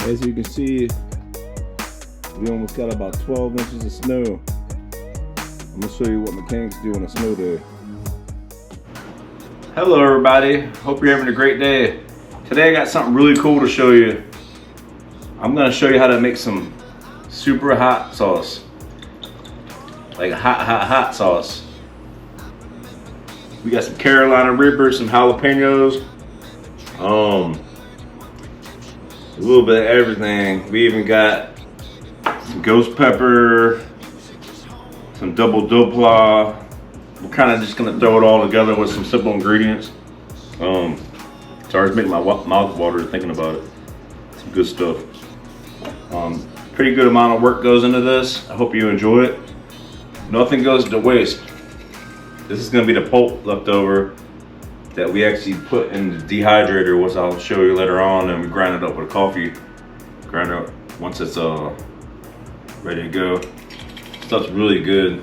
As you can see, we almost got about 12 inches of snow. I'm gonna show you what mechanics do on a snow day. Hello everybody, hope you're having a great day. Today I got something really cool to show you. I'm gonna show you how to make some super hot sauce. Like hot sauce. We got some Carolina Reapers, some jalapenos, a little bit of everything. We even got some ghost pepper, some double dopla. We're kind of just gonna throw it all together with some simple ingredients. Sorry, it's making my mouth water thinking about it. Some good stuff. Pretty good amount of work goes into this. I hope you enjoy it. Nothing goes to waste. This is gonna be the pulp left over that we actually put in the dehydrator, which I'll show you later on, and we grind it up with a coffee grinder once it's ready to go. Stuff's really good.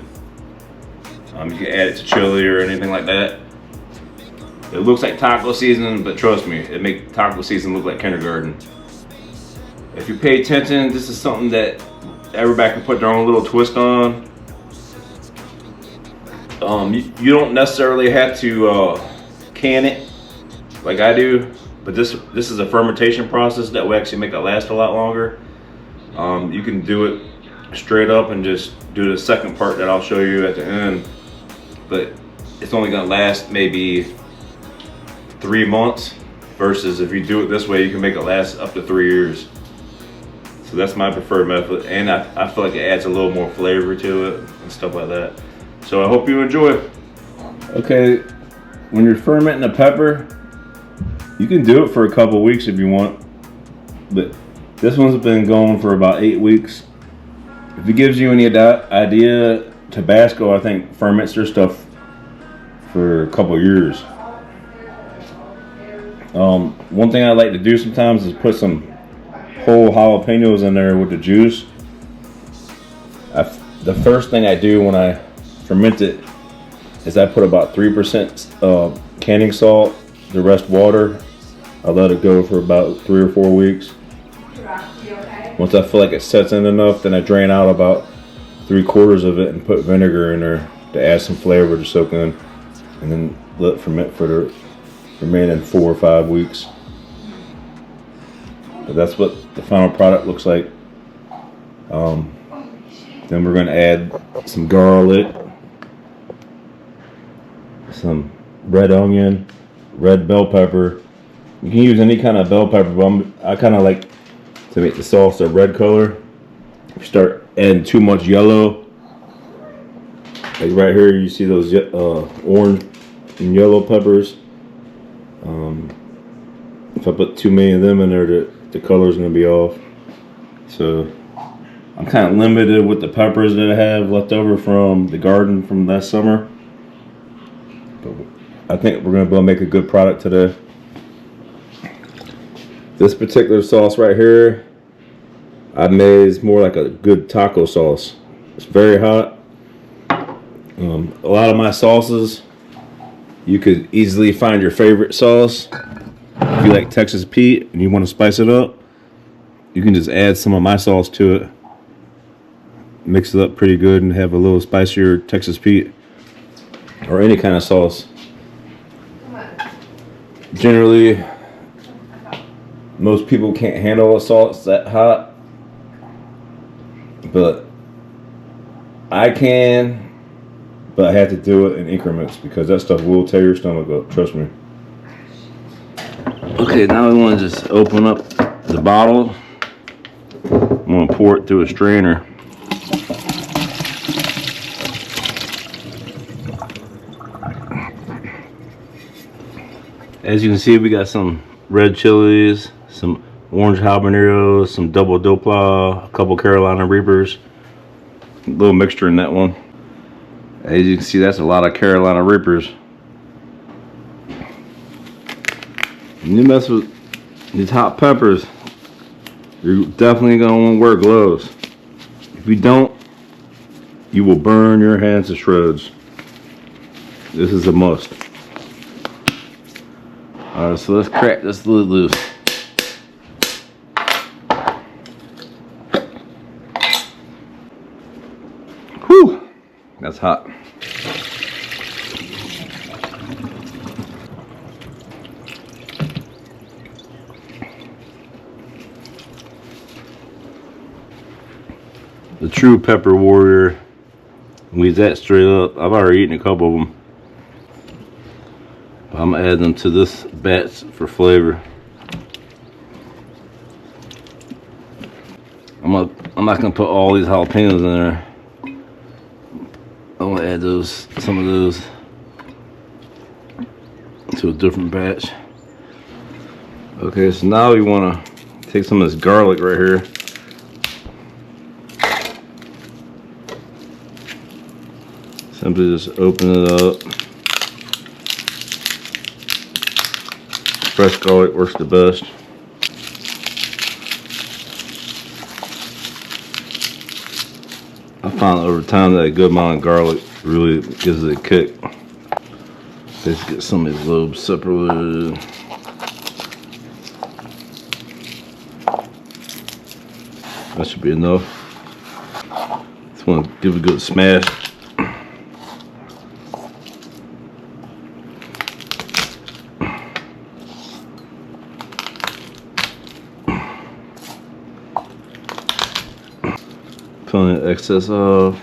You can add it to chili or anything like that. It looks like taco season, but trust me, it makes taco season look like kindergarten. If you pay attention, this is something that everybody can put their own little twist on. You don't necessarily have to can it like I do, but this is a fermentation process that will actually make it last a lot longer. You can do it straight up and just do the second part that I'll show you at the end, but it's only gonna last maybe 3 months, versus if you do it this way, you can make it last up to 3 years. So that's my preferred method, and I feel like it adds a little more flavor to it and stuff like that. So I hope you enjoy. Okay, when you're fermenting a pepper, you can do it for a couple weeks if you want, but this one's been going for about 8 weeks. If it gives you any idea, Tabasco, I think, ferments their stuff for a couple years. One thing I like to do sometimes is put some whole jalapenos in there with the juice. The first thing I do when I ferment it is I put about 3% canning salt, the rest water. I let it go for about 3 or 4 weeks. Once I feel like it sets in enough, then I drain out about 3/4 of it and put vinegar in there to add some flavor to soak in, and then let it ferment for the remaining 4 or 5 weeks. But that's what the final product looks like. Then we're going to add some garlic, some red onion, red bell pepper. You can use any kind of bell pepper, but I kind of like to make the sauce a red color. If you start adding too much yellow, like right here, you see those orange and yellow peppers. If I put too many of them in there, the color's going to be off. So I'm kind of limited with the peppers that I have left over from the garden from last summer. But I think we're going to be able to make a good product today. This particular sauce right here, I made is more like a good taco sauce. It's very hot. A lot of my sauces, you could easily find your favorite sauce. If you like Texas Pete and you want to spice it up, you can just add some of my sauce to it. Mix it up pretty good and have a little spicier Texas Pete or any kind of sauce. Generally, most people can't handle a sauce that hot, but I can, but I have to do it in increments because that stuff will tear your stomach up, trust me. Okay, now we want to just open up the bottle. I'm going to pour it through a strainer. As you can see, we got some red chilies, some orange habaneros, some double dopla, a couple Carolina Reapers. A little mixture in that one. As you can see, that's a lot of Carolina Reapers. When you mess with these hot peppers, you're definitely going to want to wear gloves. If you don't, you will burn your hands to shreds. This is a must. Alright, so let's crack this lid loose. That's hot. The True Pepper Warrior. We eat that straight up. I've already eaten a couple of them. I'm gonna add them to this batch for flavor. I'm not gonna put all these jalapenos in there. I'm gonna add some of those to a different batch. Okay, so now we wanna take some of this garlic right here. Simply just open it up. Fresh garlic works the best. I found over time that a good amount of garlic really gives it a kick. Let's get some of these lobes separated. That should be enough. Just want to give it a good smash. Pulling the excess off.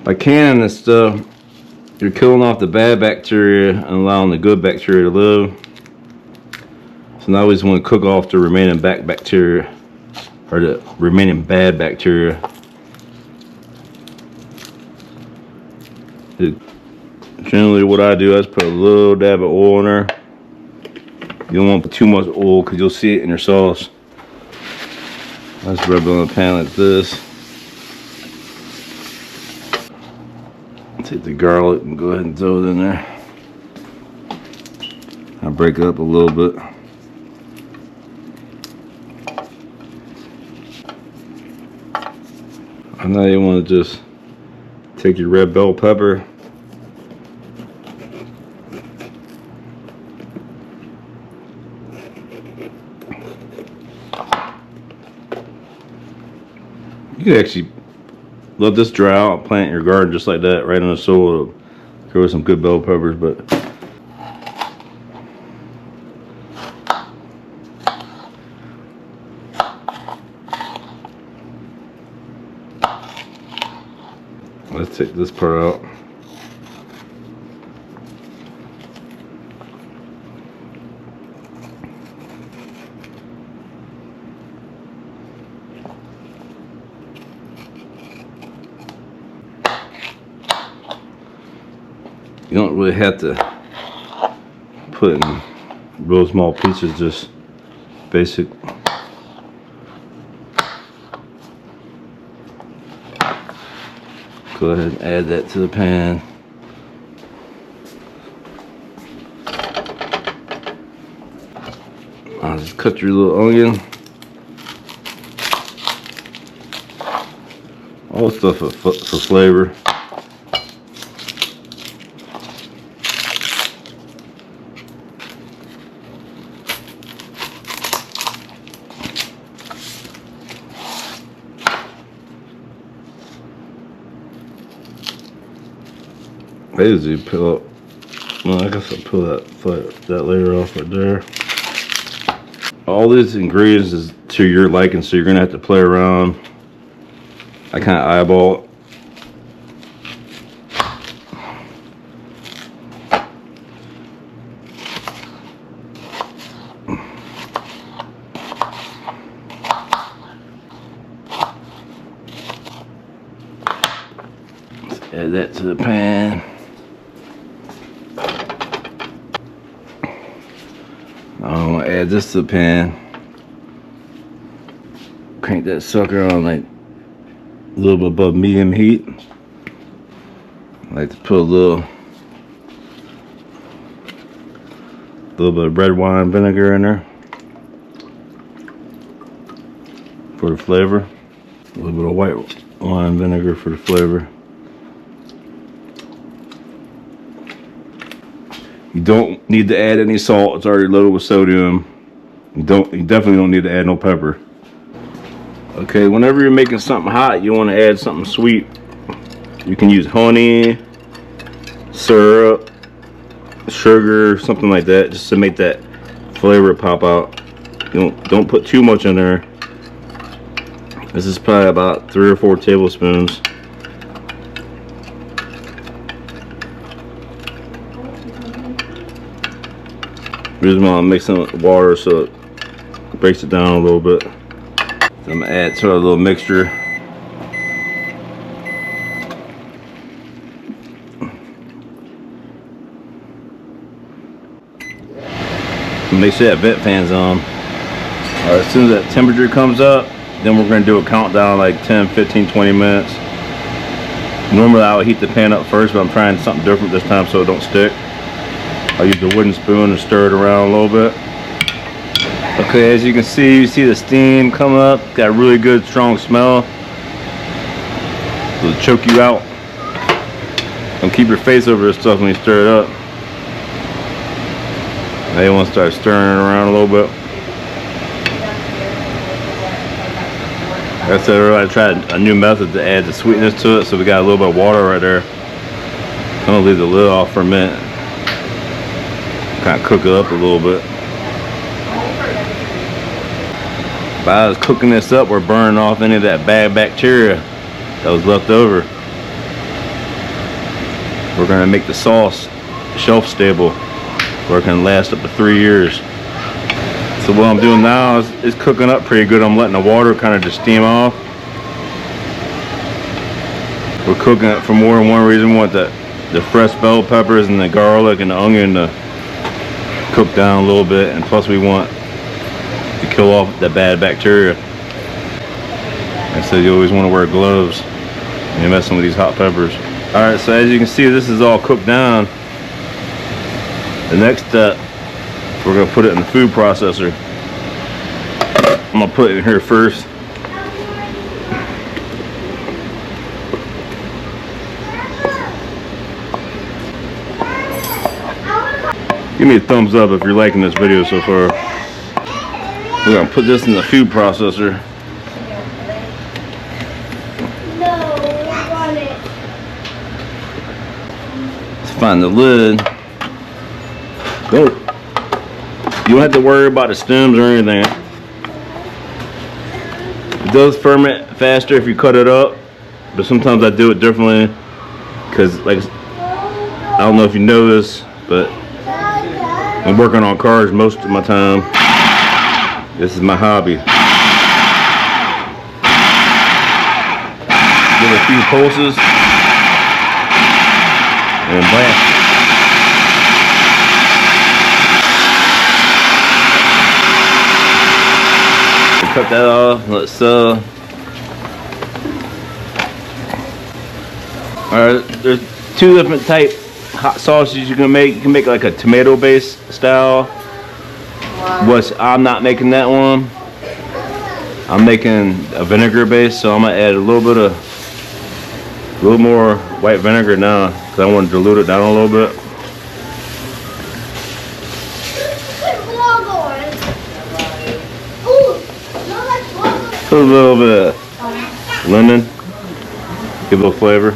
By canning this stuff, you're killing off the bad bacteria and allowing the good bacteria to live. So now we just want to cook off the remaining bacteria, or the remaining bad bacteria. Generally what I do is put a little dab of oil in there. You don't want to put too much oil because you'll see it in your sauce. Let's rub it on the pan like this. Take the garlic and go ahead and throw it in there. I'll break it up a little bit. And now you want to just take your red bell pepper. You can actually let this dry out, plant in your garden just like that, right in the soil. It'll grow some good bell peppers, but let's take this part out. You don't really have to put in real small pieces, just basic. Go ahead and add that to the pan. I'll just cut your little onion. All the stuff for flavor. I usually peel up. Well, I guess I'll peel that layer off right there. All these ingredients is to your liking, so you're gonna have to play around. I kind of eyeball it. Let's add that to the pan. I'm gonna add this to the pan. Crank that sucker on like a little bit above medium heat. I like to put a little bit of red wine vinegar in there for the flavor. A little bit of white wine vinegar for the flavor. You don't need to add any salt. It's already loaded with sodium. You definitely don't need to add no pepper. Okay, whenever you're making something hot, you want to add something sweet. You can use honey, syrup, sugar, something like that, just to make that flavor pop out. Don't put too much in there. This is probably about 3 or 4 tablespoons. Reason why I'm mixing with water so it breaks it down a little bit. So I'm gonna add to a little mixture. Make sure that vent fan's on. Alright, as soon as that temperature comes up, then we're going to do a countdown like 10, 15, 20 minutes. Normally I would heat the pan up first, but I'm trying something different this time so it don't stick. I'll use the wooden spoon and stir it around a little bit. Okay, as you can see, you see the steam coming up. Got a really good strong smell. It'll choke you out. Don't keep your face over this stuff when you stir it up. Now you want to start stirring it around a little bit. Like I said earlier, I tried a new method to add the sweetness to it, so we got a little bit of water right there. I'm gonna leave the lid off for a minute. Kind of cook it up a little bit. While I was cooking this up, we're burning off any of that bad bacteria that was left over. We're gonna make the sauce shelf stable, where it can last up to 3 years. So what I'm doing now is it's cooking up pretty good. I'm letting the water kind of just steam off. We're cooking it for more than one reason. We want the fresh bell peppers and the garlic and the onion to cook down a little bit, and plus we want to kill off the bad bacteria. Like I said, you always want to wear gloves when you're messing with these hot peppers. Alright, so as you can see, this is all cooked down. The next step, we're going to put it in the food processor. I'm going to put it in here first. Give me a thumbs up if you're liking this video so far. We're going to put this in the food processor. Let's find the lid. You don't have to worry about the stems or anything. It does ferment faster if you cut it up, but sometimes I do it differently because, like, I don't know if you know this, but I'm working on cars most of my time. This is my hobby. Give it a few pulses and blast. Cut that off. Let's alright, there's 2 different type hot sauces you can make. You can make like a tomato based style. Which I'm not making that one. I'm making a vinegar base, so I'm gonna add a little more white vinegar now because I want to dilute it down a little bit. Put a little bit of lemon, give a little flavor.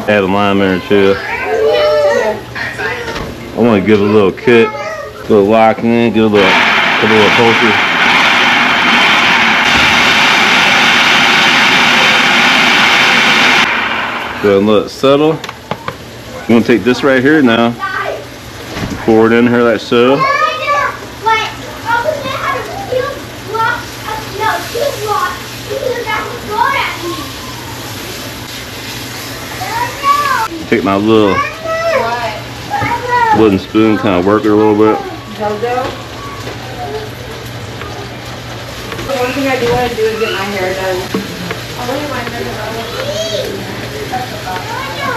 Add a lime in there too. I want to give it a little kick, a little lock in, give a little pulses. Go ahead and let it settle. I'm going to take this right here now, pour it in here like so. Take my little wooden spoon, kind of work it a little bit. The one thing I do want to do is get my hair done.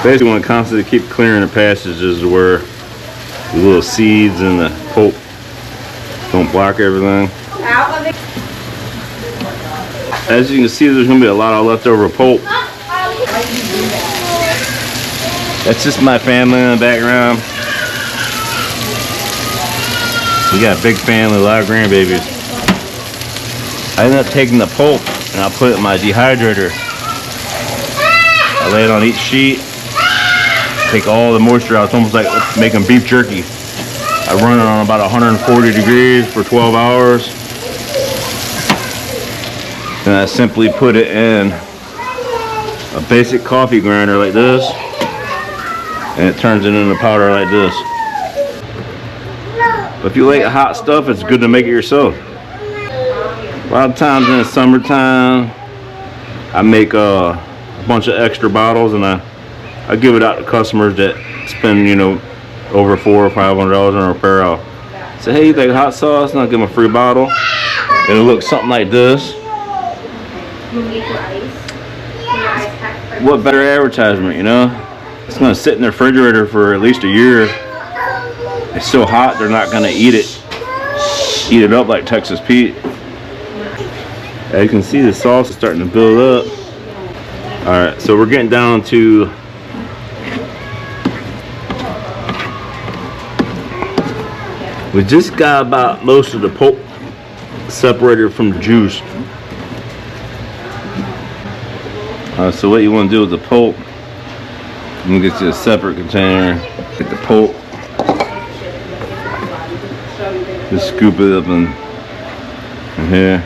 Basically want to constantly keep clearing the passages where the little seeds and the pulp don't block everything. As you can see, there's going to be a lot of leftover pulp. That's just my family in the background. We got a big family, a lot of grandbabies. I ended up taking the pulp and I put it in my dehydrator. I lay it on each sheet, take all the moisture out. It's almost like making beef jerky. I run it on about 140 degrees for 12 hours. And I simply put it in a basic coffee grinder like this. And it turns it into powder like this. But if you like hot stuff, it's good to make it yourself. A lot of times in the summertime, I make a bunch of extra bottles and I give it out to customers that spend, you know, over $400 or $500 on a repair. I'll say, hey, you like hot sauce? And I'll give them a free bottle. It'll look something like this. What better advertisement, you know? It's gonna sit in the refrigerator for at least a year. It's so hot, they're not gonna eat it up like Texas Pete. As you can see, the sauce is starting to build up. All right, so we're getting down to we just got about most of the pulp separated from the juice. So what you want to do with the pulp, I'm gonna get you a separate container, get the pulp, just scoop it up in here.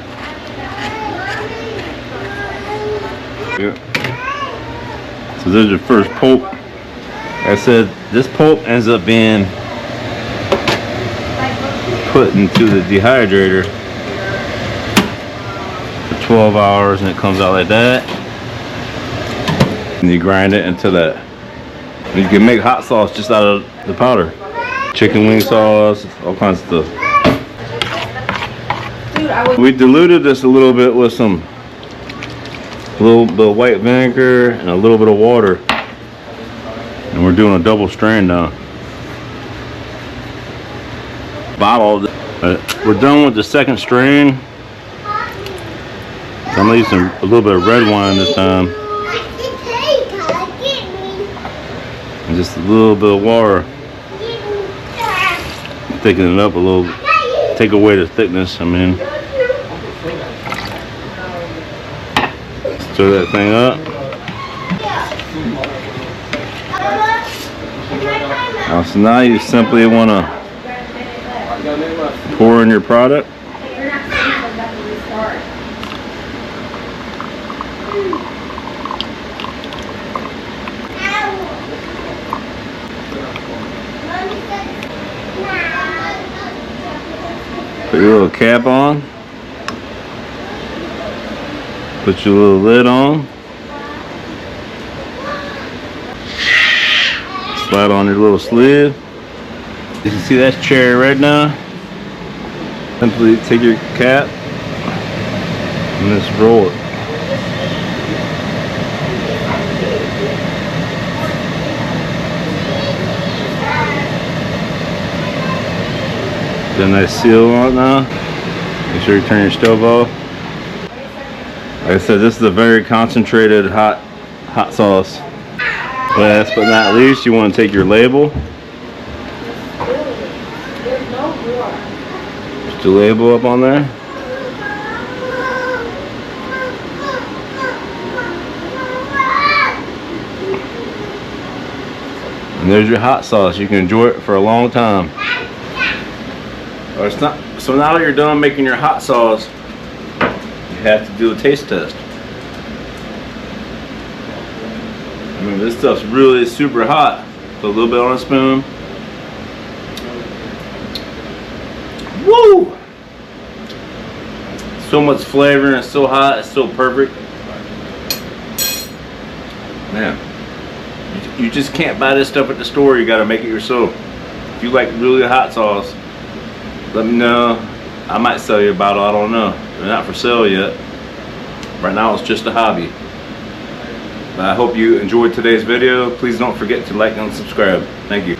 So there's your first pulp. Like I said, this pulp ends up being put into the dehydrator for 12 hours and it comes out like that. And you grind it into that. And you can make hot sauce just out of the powder. Chicken wing sauce, all kinds of stuff. We diluted this a little bit with a little bit of white vinegar and a little bit of water. And we're doing a double strain now. Bottle. We're done with the second strain. I'm gonna use a little bit of red wine this time. And just a little bit of water. Thicken it up a little. Take away the thickness, I mean. Stir that thing up. So now you simply want to pour in your product. Put your little cap on. Put your little lid on. Slide on your little sleeve. You can see that's cherry red now. Simply take your cap and just roll it. Got a nice seal on it now. Make sure you turn your stove off. Like I said, this is a very concentrated hot sauce. Last but not least, you want to take your label. Put your label up on there. And there's your hot sauce. You can enjoy it for a long time. So now that you're done making your hot sauce, you have to do a taste test. I mean, this stuff's really super hot. Put a little bit on a spoon. Woo! So much flavor and it's so hot, it's so perfect. Man, you just can't buy this stuff at the store. You gotta make it yourself. If you like really hot sauce, let me know. I might sell you a bottle, I don't know. They're not for sale yet. Right now it's just a hobby. But I hope you enjoyed today's video. Please don't forget to like and subscribe. Thank you.